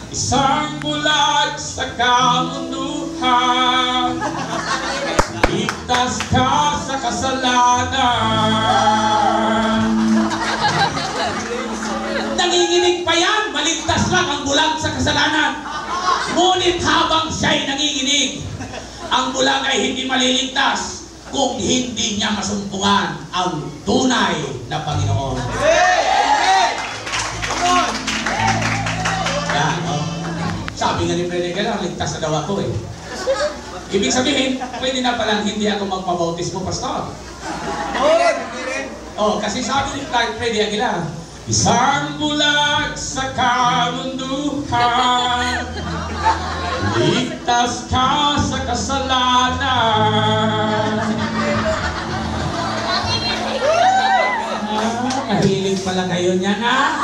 Isang bulag sa kamunduhan, ligtas ka sa kasalanan. Nanginginig pa yan, maligtas lang ang bulag sa kasalanan. Ngunit habang siya'y nanginginig, ang bulag ay hindi maliligtas kung hindi niya masumpungan ang tunay na Panginoon. Yan, no? Sabi nga ni Predicador, ligtas na daw ako eh. Ibig sabihin, pwede na palang hindi ako magpabautismo, Pastor. Oh, kasi sabi ni Freddy Aguilar, isang bulag sa kamunduhan, ligtas ka sa kasalanan. Kahilig pala kayo niyan, ha?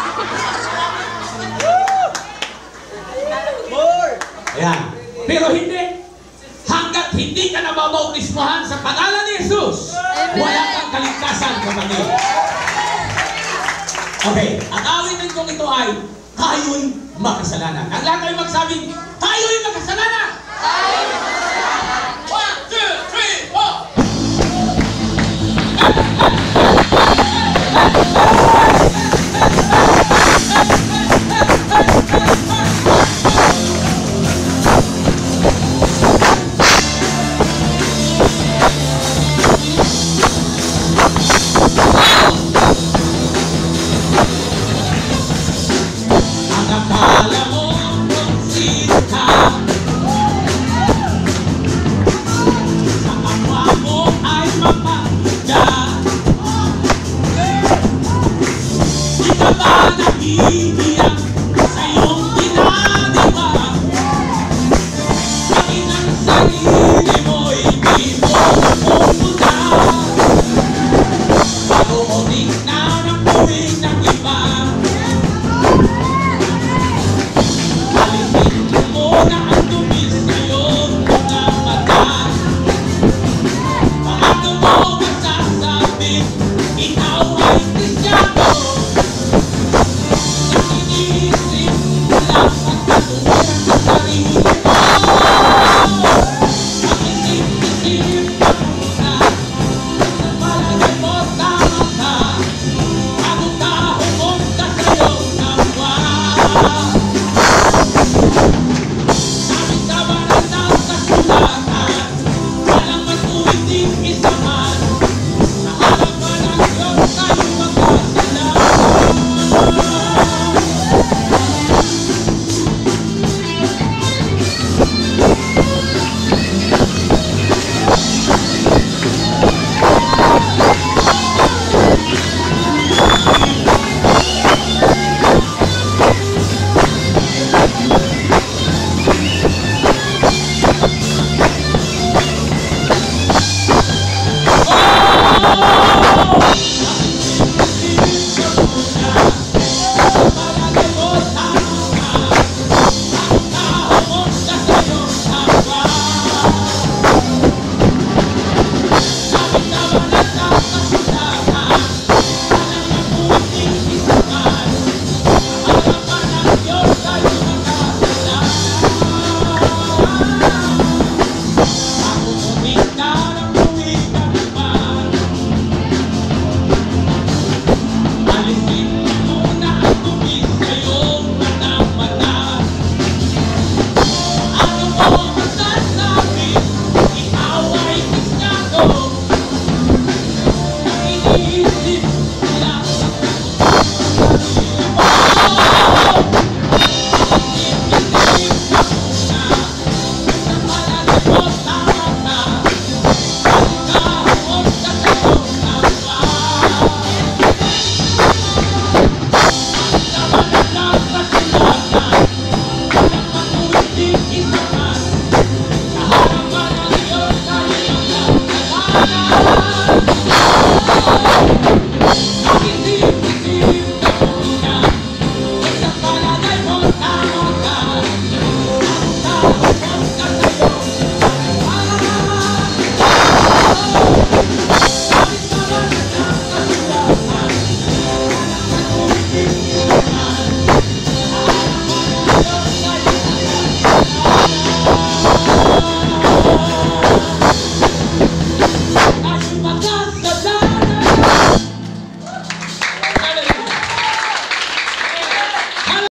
Ayan. Pero hindi. Hanggat hindi ka nababautismohan sa pangalan ni Jesus, wala kang kaligtasan, kapatid. Okay, ang awitin kong ito ay kayo'y makasalanan. Ang lahat ay magsabi, kayo'y makasalanan!